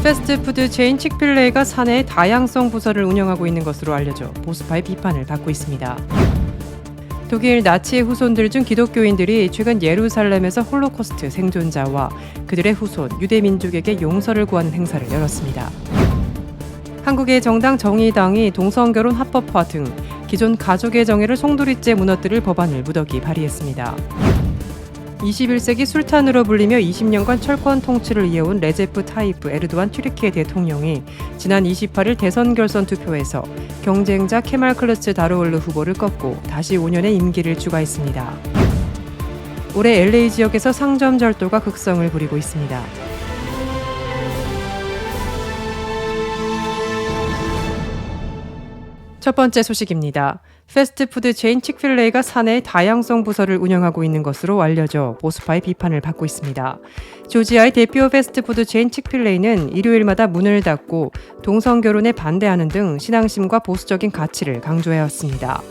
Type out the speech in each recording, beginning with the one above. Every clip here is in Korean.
패스트푸드 체인 칙필레이가 사내의 다양성 부서를 운영하고 있는 것으로 알려져 보수파의 비판을 받고 있습니다. 독일 나치의 후손들 중 기독교인들이 최근 예루살렘에서 홀로코스트 생존자와 그들의 후손 유대민족에게 용서를 구하는 행사를 열었습니다. 한국의 정당 정의당이 동성결혼 합법화 등 기존 가족의 정의를 송두리째 무너뜨릴 법안을 무더기 발의했습니다. 21세기 술탄으로 불리며 20년간 철권 통치를 이어온 레제프 타이프 에르도안 튀르키예 대통령이 지난 28일 대선 결선 투표에서 경쟁자 케말 클루츠 다르올르 후보를 꺾고 다시 5년의 임기를 추가했습니다. 올해 LA 지역에서 상점 절도가 극성을 부리고 있습니다. 첫 번째 소식입니다. 패스트푸드 체인 칙필레이가 사내의 다양성 부서를 운영하고 있는 것으로 알려져 보수파의 비판을 받고 있습니다. 조지아의 대표 패스트푸드 체인 칙필레이는 일요일마다 문을 닫고 동성결혼에 반대하는 등 신앙심과 보수적인 가치를 강조해왔습니다.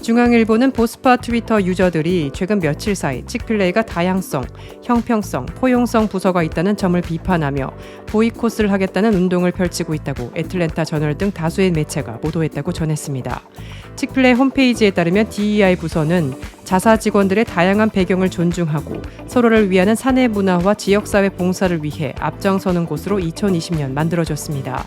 중앙일보는 보수파 트위터 유저들이 최근 며칠 사이 칙필레이가 다양성, 형평성, 포용성 부서가 있다는 점을 비판하며 보이콧을 하겠다는 운동을 펼치고 있다고 애틀랜타 저널 등 다수의 매체가 보도했다고 전했습니다. 칙필레이 홈페이지에 따르면 DEI 부서는 자사 직원들의 다양한 배경을 존중하고 서로를 위하는 사내 문화와 지역사회 봉사를 위해 앞장서는 곳으로 2020년 만들어졌습니다.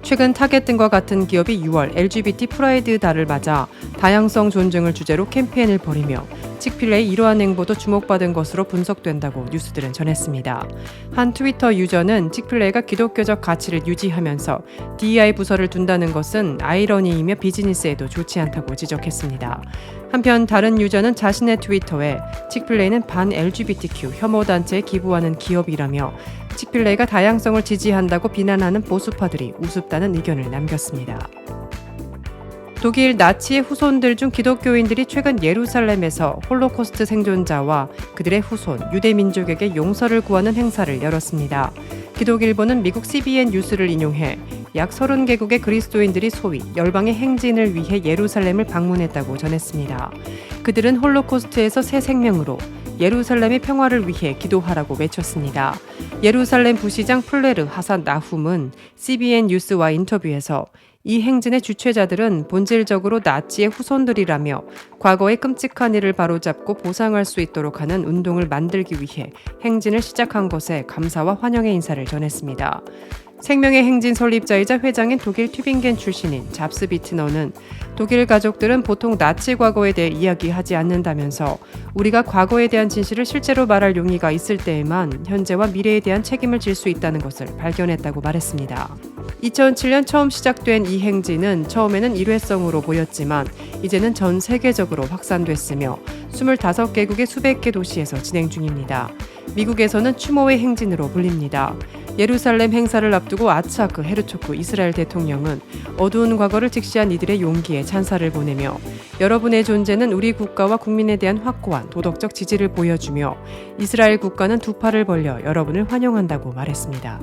최근 타겟 등과 같은 기업이 6월 LGBT 프라이드 달을 맞아 다양성 존중을 주제로 캠페인을 벌이며 칙필레이 이러한 행보도 주목받은 것으로 분석된다고 뉴스들은 전했습니다. 한 트위터 유저는 칙필레이가 기독교적 가치를 유지하면서 DEI 부서를 둔다는 것은 아이러니이며 비즈니스에도 좋지 않다고 지적했습니다. 한편 다른 유저는 자신의 트위터에 칙필레이는 반 LGBTQ 혐오 단체에 기부하는 기업이라며 칙필레이가 다양성을 지지한다고 비난하는 보수파들이 우습다는 의견을 남겼습니다. 독일 나치의 후손들 중 기독교인들이 최근 예루살렘에서 홀로코스트 생존자와 그들의 후손 유대민족에게 용서를 구하는 행사를 열었습니다. 기독일보는 미국 CBN 뉴스를 인용해 약 30개국의 그리스도인들이 소위 열방의 행진을 위해 예루살렘을 방문했다고 전했습니다. 그들은 홀로코스트에서 새 생명으로 예루살렘의 평화를 위해 기도하라고 외쳤습니다. 예루살렘 부시장 플레르 하산 나훔은 CBN 뉴스와 인터뷰에서 이 행진의 주최자들은 본질적으로 나치의 후손들이라며 과거의 끔찍한 일을 바로잡고 보상할 수 있도록 하는 운동을 만들기 위해 행진을 시작한 것에 감사와 환영의 인사를 전했습니다. 생명의 행진 설립자이자 회장인 독일 튜빙겐 출신인 잡스 비트너는 독일 가족들은 보통 나치 과거에 대해 이야기하지 않는다면서 우리가 과거에 대한 진실을 실제로 말할 용의가 있을 때에만 현재와 미래에 대한 책임을 질 수 있다는 것을 발견했다고 말했습니다. 2007년 처음 시작된 이 행진은 처음에는 일회성으로 보였지만 이제는 전 세계적으로 확산됐으며 25개국의 수백 개 도시에서 진행 중입니다. 미국에서는 추모의 행진으로 불립니다. 예루살렘 행사를 앞두고 아츠하크 헤르초크 이스라엘 대통령은 어두운 과거를 직시한 이들의 용기에 찬사를 보내며 여러분의 존재는 우리 국가와 국민에 대한 확고한 도덕적 지지를 보여주며 이스라엘 국가는 두 팔을 벌려 여러분을 환영한다고 말했습니다.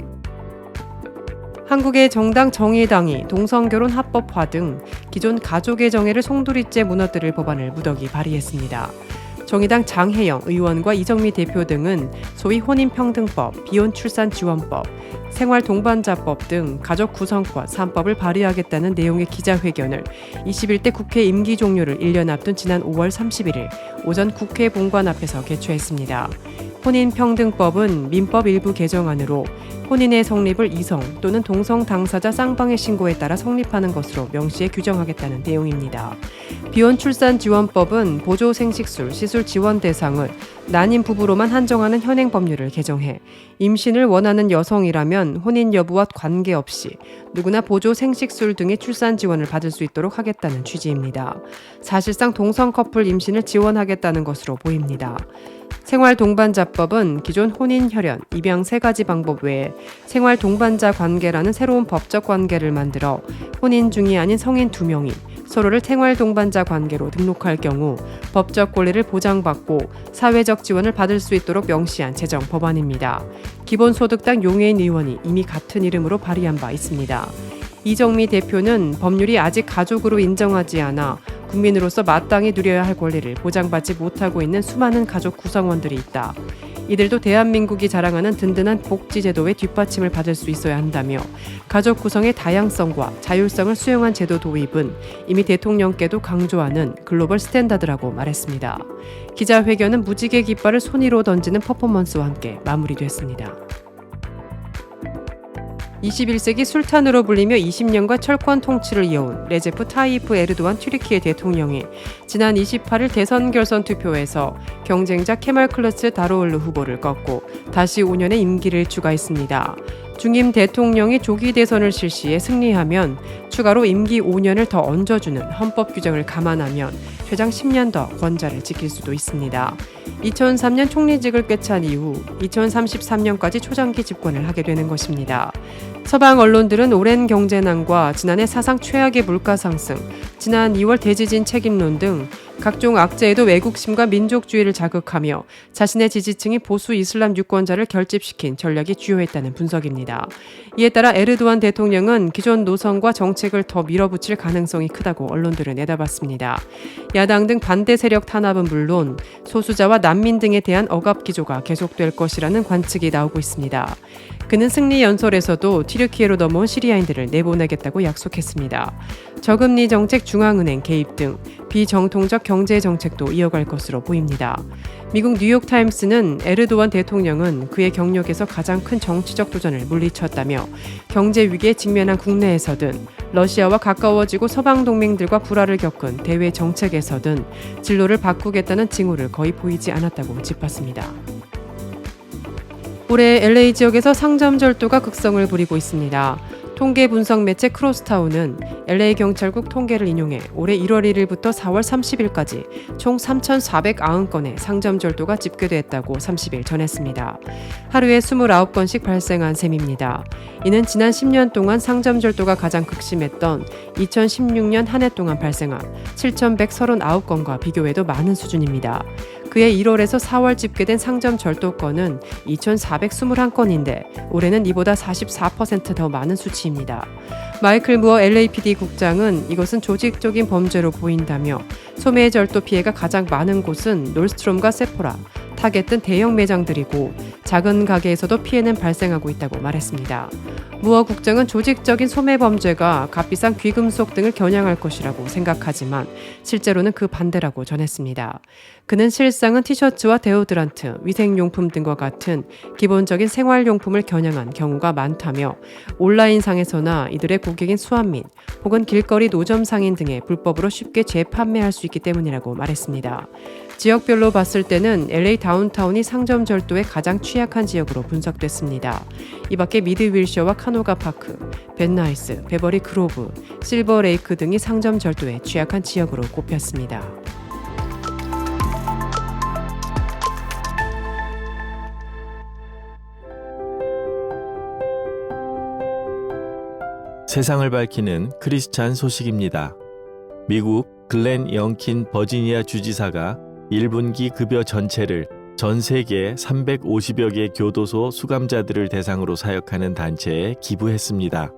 한국의 정당 정의당이 동성결혼 합법화 등 기존 가족의 정의를 송두리째 무너뜨릴 법안을 무더기 발의했습니다. 정의당 장혜영 의원과 이정미 대표 등은 소위 혼인평등법, 비혼출산지원법, 생활동반자법 등 가족구성권 3법을 발의하겠다는 내용의 기자회견을 21대 국회 임기 종료를 1년 앞둔 지난 5월 31일 오전 국회 본관 앞에서 개최했습니다. 혼인평등법은 민법 일부 개정안으로 혼인의 성립을 이성 또는 동성 당사자 쌍방의 신고에 따라 성립하는 것으로 명시해 규정하겠다는 내용입니다. 비혼출산지원법은 보조생식술, 시술 지원 대상을 난임 부부로만 한정하는 현행 법률을 개정해 임신을 원하는 여성이라면 혼인 여부와 관계없이 누구나 보조생식술 등의 출산 지원을 받을 수 있도록 하겠다는 취지입니다. 사실상 동성 커플 임신을 지원하겠다는 것으로 보입니다. 생활동반자법은 기존 혼인, 혈연, 입양 3가지 방법 외에 생활동반자 관계라는 새로운 법적 관계를 만들어 혼인 중이 아닌 성인 2명이 서로를 생활동반자 관계로 등록할 경우 법적 권리를 보장받고 사회적 지원을 받을 수 있도록 명시한 제정 법안입니다. 기본소득당 용해인 의원이 이미 같은 이름으로 발의한 바 있습니다. 이정미 대표는 법률이 아직 가족으로 인정하지 않아 국민으로서 마땅히 누려야 할 권리를 보장받지 못하고 있는 수많은 가족 구성원들이 있다. 이들도 대한민국이 자랑하는 든든한 복지제도의 뒷받침을 받을 수 있어야 한다며 가족 구성의 다양성과 자율성을 수용한 제도 도입은 이미 대통령께도 강조하는 글로벌 스탠다드라고 말했습니다. 기자회견은 무지개 깃발을 손위로 던지는 퍼포먼스와 함께 마무리됐습니다. 21세기 술탄으로 불리며 20년간 철권 통치를 이어온 레제프 타이프 에르도안 튀르키예 대통령이 지난 28일 대선 결선 투표에서 경쟁자 케말 클루츠 다로올루 후보를 꺾고 다시 5년의 임기를 추가했습니다. 중임 대통령이 조기 대선을 실시해 승리하면 추가로 임기 5년을 더 얹어주는 헌법 규정을 감안하면 최장 10년 더 권좌를 지킬 수도 있습니다. 2003년 총리직을 꿰찬 이후 2033년까지 초장기 집권을 하게 되는 것입니다. 서방 언론들은 오랜 경제난과 지난해 사상 최악의 물가 상승, 지난 2월 대지진 책임론 등 각종 악재에도 왜곡심과 민족주의를 자극하며 자신의 지지층이 보수 이슬람 유권자를 결집시킨 전략이 주요했다는 분석입니다. 이에 따라 에르도안 대통령은 기존 노선과 정책을 더 밀어붙일 가능성이 크다고 언론들은 내다봤습니다. 야당 등 반대 세력 탄압은 물론 소수자와 난민 등에 대한 억압 기조가 계속될 것이라는 관측이 나오고 있습니다. 그는 승리 연설에서도 튀르키예로 넘어온 시리아인들을 내보내겠다고 약속했습니다. 저금리 정책, 중앙은행 개입 등 비정통적 경제 정책도 이어갈 것으로 보입니다. 미국 뉴욕타임스는 에르도안 대통령은 그의 경력에서 가장 큰 정치적 도전을 물리쳤다며 경제 위기에 직면한 국내에서든 러시아와 가까워지고 서방 동맹들과 불화를 겪은 대외 정책에서든 진로를 바꾸겠다는 징후를 거의 보이지 않았다고 짚었습니다. 올해 LA 지역에서 상점 절도가 극성을 부리고 있습니다. 통계 분석 매체 크로스타운은 LA 경찰국 통계를 인용해 올해 1월 1일부터 4월 30일까지 총 3,490건의 상점 절도가 집계됐다고 30일 전했습니다. 하루에 29건씩 발생한 셈입니다. 이는 지난 10년 동안 상점 절도가 가장 극심했던 2016년 한 해 동안 발생한 7,139건과 비교해도 많은 수준입니다. 그해 1월에서 4월 집계된 상점 절도 건은 2,421건인데 올해는 이보다 44% 더 많은 수치입니다. 마이클 무어 LAPD 국장은 이것은 조직적인 범죄로 보인다며 소매 절도 피해가 가장 많은 곳은 놀스트롬과 세포라, 타겟된 대형 매장들이고 작은 가게에서도 피해는 발생하고 있다고 말했습니다. 무어 국장은 조직적인 소매 범죄가 값비싼 귀금속 등을 겨냥할 것이라고 생각하지만 실제로는 그 반대라고 전했습니다. 그는 실상은 티셔츠와 데오드란트, 위생용품 등과 같은 기본적인 생활용품을 겨냥한 경우가 많다며 온라인상에서나 이들의 고객인 수완민 혹은 길거리 노점 상인 등의 불법으로 쉽게 재판매할 수 있기 때문이라고 말했습니다. 지역별로 봤을 때는 LA 다운타운이 상점 절도에 가장 취약한 지역으로 분석됐습니다. 이 밖에 미드 윌셔와 카노가 파크, 벤나이스, 베버리 그로브, 실버 레이크 등이 상점 절도에 취약한 지역으로 꼽혔습니다. 세상을 밝히는 크리스찬 소식입니다. 미국 글렌 영킨 버지니아 주지사가 1분기 급여 전체를 전 세계 350여 개 교도소 수감자들을 대상으로 사역하는 단체에 기부했습니다.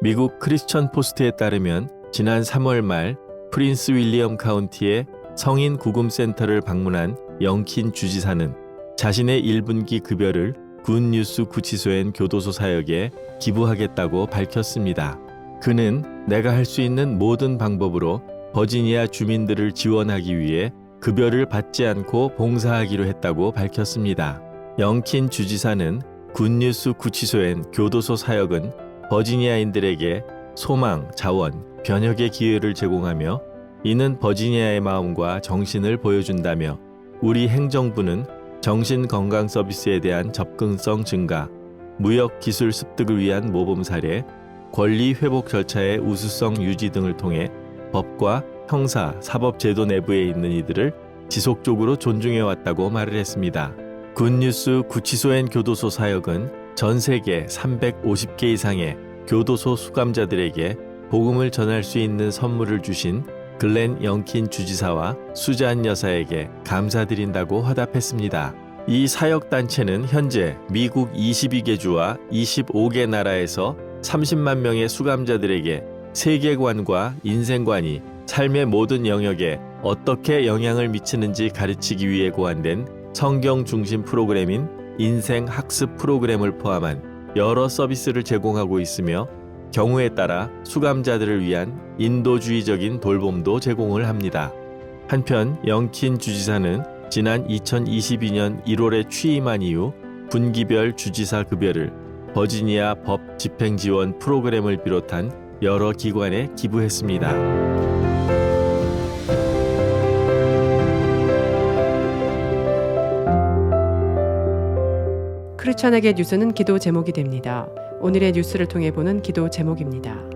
미국 크리스천 포스트에 따르면 지난 3월 말 프린스 윌리엄 카운티의 성인 구금센터를 방문한 영킨 주지사는 자신의 1분기 급여를 굿뉴스 구치소엔 교도소 사역에 기부하겠다고 밝혔습니다. 그는 내가 할 수 있는 모든 방법으로 버지니아 주민들을 지원하기 위해 급여를 받지 않고 봉사하기로 했다고 밝혔습니다. 영킨 주지사는 굿뉴스 구치소엔 교도소 사역은 버지니아인들에게 소망, 자원, 변혁의 기회를 제공하며 이는 버지니아의 마음과 정신을 보여준다며 우리 행정부는 정신건강 서비스에 대한 접근성 증가, 무역 기술 습득을 위한 모범 사례, 권리 회복 절차의 우수성 유지 등을 통해 법과 형사, 사법제도 내부에 있는 이들을 지속적으로 존중해왔다고 말을 했습니다. 굿뉴스 구치소엔 교도소 사역은 전 세계 350개 이상의 교도소 수감자들에게 복음을 전할 수 있는 선물을 주신 글렌 영킨 주지사와 수잔 여사에게 감사드린다고 화답했습니다. 이 사역단체는 현재 미국 22개 주와 25개 나라에서 30만 명의 수감자들에게 세계관과 인생관이 삶의 모든 영역에 어떻게 영향을 미치는지 가르치기 위해 고안된 성경 중심 프로그램인 인생 학습 프로그램을 포함한 여러 서비스를 제공하고 있으며 경우에 따라 수감자들을 위한 인도주의적인 돌봄도 제공을 합니다. 한편 영킨 주지사는 지난 2022년 1월에 취임한 이후 분기별 주지사 급여를 버지니아 법 집행 지원 프로그램을 비롯한 여러 기관에 기부했습니다. 크리스찬에게 뉴스는 기도 제목이 됩니다. 오늘의 뉴스를 통해 보는 기도 제목입니다.